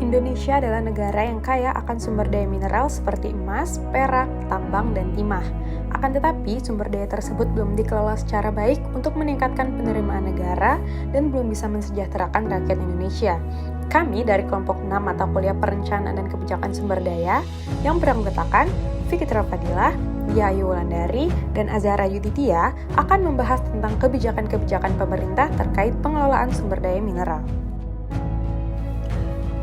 Indonesia adalah negara yang kaya akan sumber daya mineral seperti emas, perak, tambang, dan timah. Akan tetapi, sumber daya tersebut belum dikelola secara baik untuk meningkatkan penerimaan negara dan belum bisa mensejahterakan rakyat Indonesia. Kami dari kelompok 6 mata kuliah Perencanaan dan Kebijakan Sumber Daya yang beranggotakan Fikitra Fadilah, Yayu Wulandari, dan Azhara Yuditya akan membahas tentang kebijakan-kebijakan pemerintah terkait pengelolaan sumber daya mineral.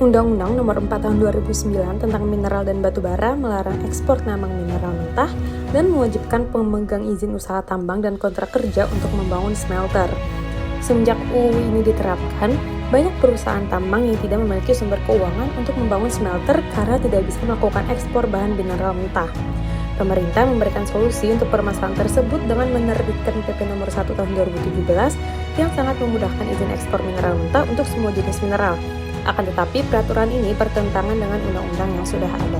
Undang-Undang Nomor 4 Tahun 2009 tentang mineral dan batu bara melarang ekspor tambang mineral mentah dan mewajibkan pemegang izin usaha tambang dan kontrak kerja untuk membangun smelter. Semenjak UU ini diterapkan, banyak perusahaan tambang yang tidak memiliki sumber keuangan untuk membangun smelter karena tidak bisa melakukan ekspor bahan mineral mentah. Pemerintah memberikan solusi untuk permasalahan tersebut dengan menerbitkan PP Nomor 1 Tahun 2017 yang sangat memudahkan izin ekspor mineral mentah untuk semua jenis mineral. Akan tetapi, peraturan ini bertentangan dengan undang-undang yang sudah ada.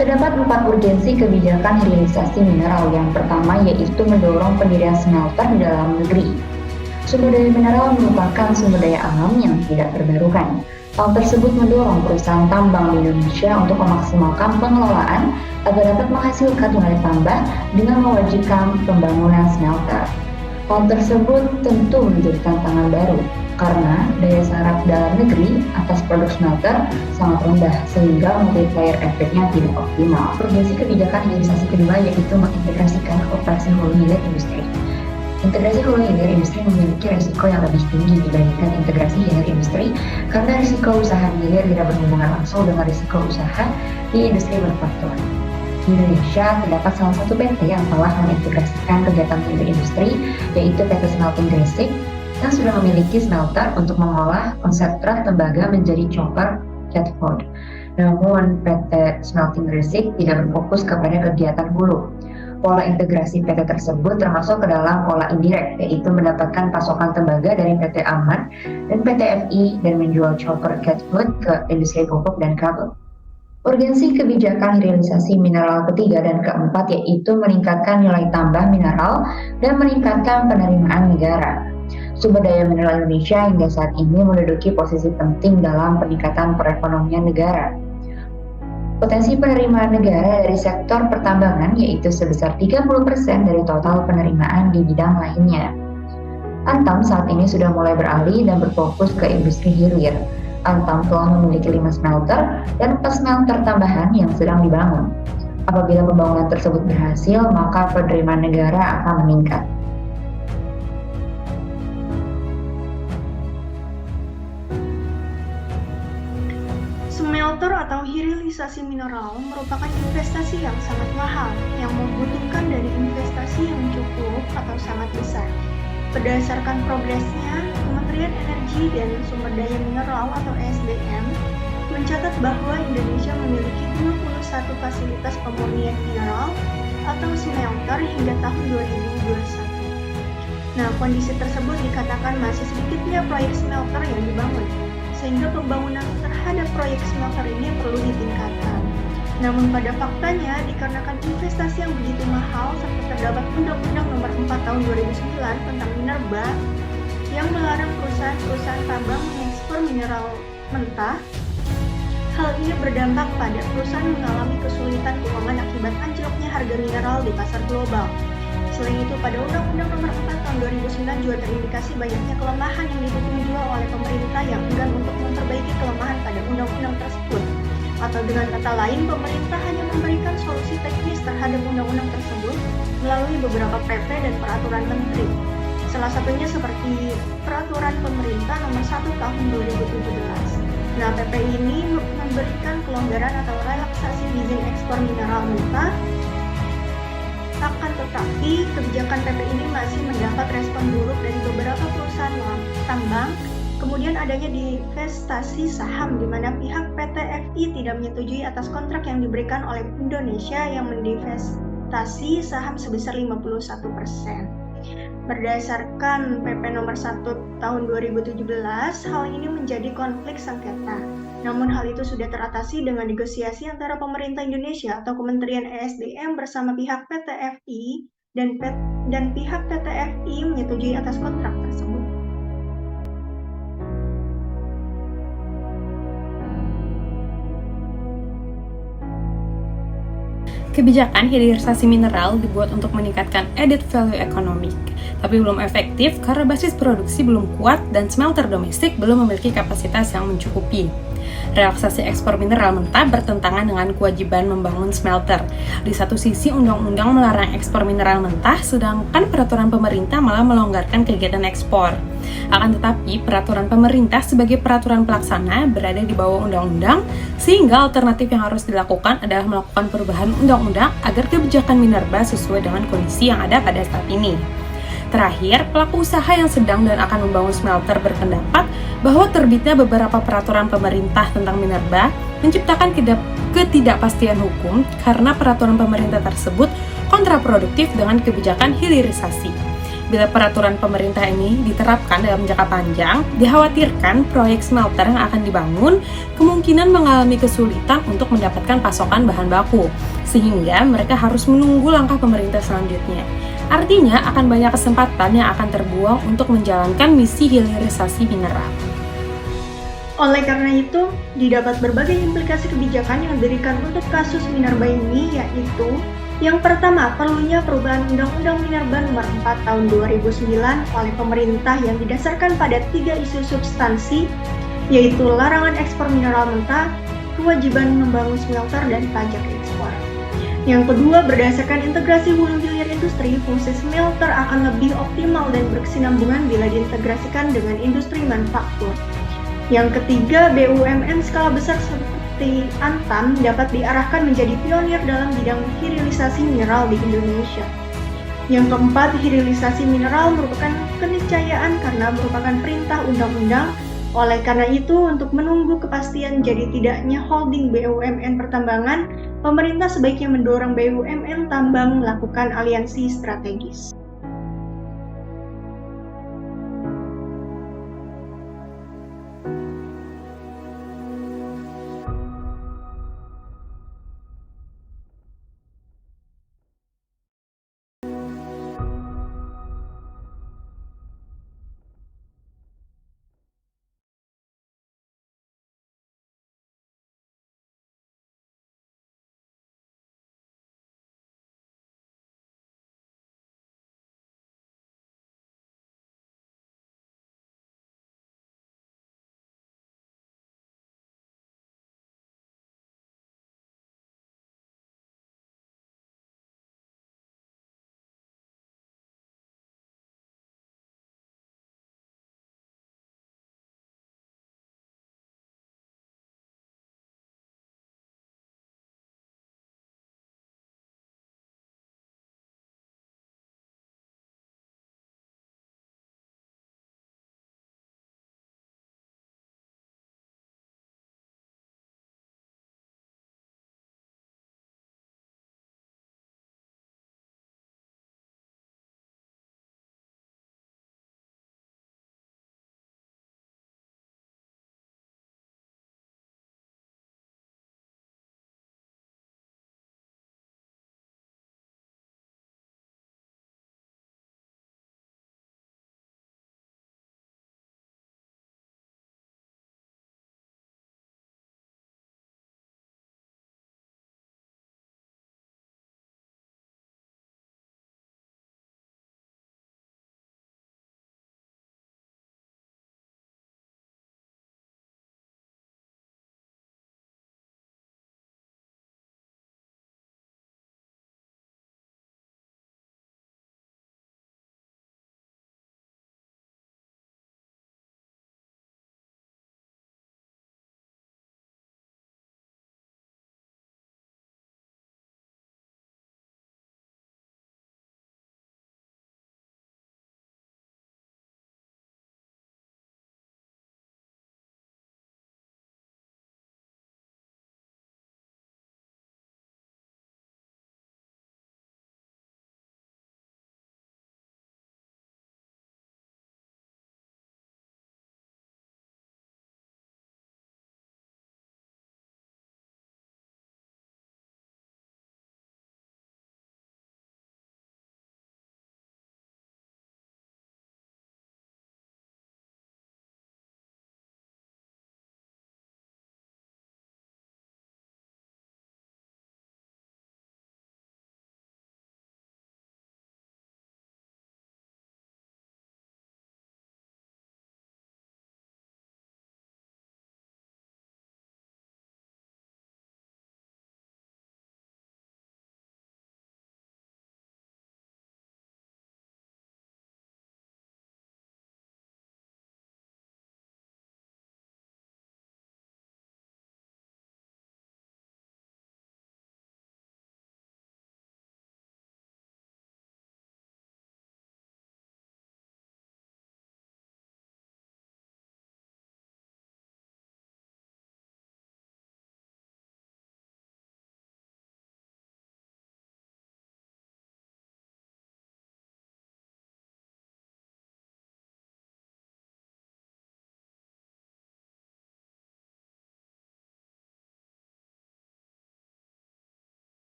Terdapat 4 urgensi kebijakan hilirisasi mineral. Yang pertama yaitu mendorong pendirian smelter di dalam negeri. Sumber daya mineral merupakan sumber daya alam yang tidak terbarukan. Hal tersebut mendorong perusahaan tambang di Indonesia untuk memaksimalkan pengelolaan agar dapat menghasilkan nilai tambah dengan mewajibkan pembangunan smelter. Hal tersebut tentu menjadi tantangan baru karena daya saraf dalam negeri atas produk smelter sangat rendah sehingga multiplier efeknya tidak optimal. Urgensi kebijakan hilirisasi kedua yaitu mengintegrasikan operasi hulu hilir industri. Integrasi hulu hilir industri memiliki risiko yang lebih tinggi dibandingkan integrasi hilir industri karena risiko usaha hilir tidak berhubungan langsung dengan risiko usaha di industri manufaktur. Di Indonesia terdapat salah satu PT yang telah mengintegrasikan kegiatan hilir industri yaitu PT Smelting Gresik yang sudah memiliki smelter untuk mengolah konsentrat tembaga menjadi chopper cathode. Namun PT Smelting Gresik tidak berfokus kepada kegiatan hulu. Pola integrasi PT tersebut termasuk ke dalam pola indirect, yaitu mendapatkan pasokan tembaga dari PT Aman dan PT FI dan menjual chopper cathode ke industri pupuk dan kabel. Urgensi kebijakan hilirisasi mineral ketiga dan keempat yaitu meningkatkan nilai tambah mineral dan meningkatkan penerimaan negara. Sumber daya mineral Indonesia hingga saat ini menduduki posisi penting dalam peningkatan perekonomian negara. Potensi penerimaan negara dari sektor pertambangan yaitu sebesar 30% dari total penerimaan di bidang lainnya. Antam saat ini sudah mulai beralih dan berfokus ke industri hilir. Antam telah memiliki 5 smelter dan 4 smelter tambahan yang sedang dibangun. Apabila pembangunan tersebut berhasil, maka penerimaan negara akan meningkat. Smelter atau hilirisasi mineral merupakan investasi yang sangat mahal yang membutuhkan dari investasi yang cukup atau sangat besar. Berdasarkan progresnya, Kementerian Energi dan Sumber Daya Mineral atau ESDM mencatat bahwa Indonesia memiliki 21 fasilitas pemurnian mineral atau smelter hingga tahun 2021. Nah, kondisi tersebut dikatakan masih sedikitnya proyek smelter yang dibangun, sehingga pembangunan terhadap proyek smelter ini perlu ditingkatkan. Namun pada faktanya, dikarenakan investasi yang begitu mahal serta terdapat Undang-Undang Nomor 4 Tahun 2009 tentang minerba yang melarang perusahaan-perusahaan tambang mengekspor mineral mentah, hal ini berdampak pada perusahaan mengalami kesulitan keuangan akibat anjloknya harga mineral di pasar global. Selain itu, pada Undang-Undang Nomor 4 Tahun 2009 juga terindikasi banyaknya kelemahan yang didukung juga oleh pemerintah yang enggan untuk memperbaiki kelemahan pada undang-undang tersebut. Atau dengan kata lain, pemerintah hanya memberikan solusi teknis terhadap undang-undang tersebut melalui beberapa PP dan peraturan menteri. Salah satunya seperti Peraturan Pemerintah Nomor 1 Tahun 2017. Nah, PP ini memberikan kelonggaran atau relaksasi izin ekspor mineral mentah. Akan tetapi, kebijakan PP ini masih mendapat respon buruk dari beberapa perusahaan tambang. Kemudian adanya divestasi saham di mana pihak PT FI tidak menyetujui atas kontrak yang diberikan oleh Indonesia yang mendivestasi saham sebesar 51%. Berdasarkan PP Nomor 1 Tahun 2017, hal ini menjadi konflik sengketa. Namun hal itu sudah teratasi dengan negosiasi antara pemerintah Indonesia atau Kementerian ESDM bersama pihak PT FI dan pihak PT FI menyetujui atas kontrak tersebut. Kebijakan hilirisasi mineral dibuat untuk meningkatkan added value ekonomik, tapi belum efektif karena basis produksi belum kuat dan smelter domestik belum memiliki kapasitas yang mencukupi. Relaksasi ekspor mineral mentah bertentangan dengan kewajiban membangun smelter. Di satu sisi, undang-undang melarang ekspor mineral mentah, sedangkan peraturan pemerintah malah melonggarkan kegiatan ekspor. Akan tetapi, peraturan pemerintah sebagai peraturan pelaksana berada di bawah undang-undang, sehingga alternatif yang harus dilakukan adalah melakukan perubahan undang-undang agar kebijakan minerba sesuai dengan kondisi yang ada pada saat ini. Terakhir, pelaku usaha yang sedang dan akan membangun smelter berpendapat bahwa terbitnya beberapa peraturan pemerintah tentang minerba menciptakan ketidakpastian hukum karena peraturan pemerintah tersebut kontraproduktif dengan kebijakan hilirisasi. Bila peraturan pemerintah ini diterapkan dalam jangka panjang, dikhawatirkan proyek smelter yang akan dibangun kemungkinan mengalami kesulitan untuk mendapatkan pasokan bahan baku, sehingga mereka harus menunggu langkah pemerintah selanjutnya. Artinya, akan banyak kesempatan yang akan terbuang untuk menjalankan misi hilirisasi mineral. Oleh karena itu, didapat berbagai implikasi kebijakan yang diberikan untuk kasus minerba ini, yaitu yang pertama, perlunya perubahan Undang-Undang Minerba Nomor 4 Tahun 2009 oleh pemerintah yang didasarkan pada 3 isu substansi, yaitu larangan ekspor mineral mentah, kewajiban membangun smelter, dan pajak ekspor. Yang kedua, berdasarkan integrasi hulu hilir industri, fungsi smelter akan lebih optimal dan berkesinambungan bila diintegrasikan dengan industri manufaktur. Yang ketiga, BUMN skala besar seperti Antam dapat diarahkan menjadi pionir dalam bidang hilirisasi mineral di Indonesia. Yang keempat, hilirisasi mineral merupakan keniscayaan karena merupakan perintah undang-undang. Oleh karena itu, untuk menunggu kepastian jadi tidaknya holding BUMN pertambangan, pemerintah sebaiknya mendorong BUMN tambang melakukan aliansi strategis.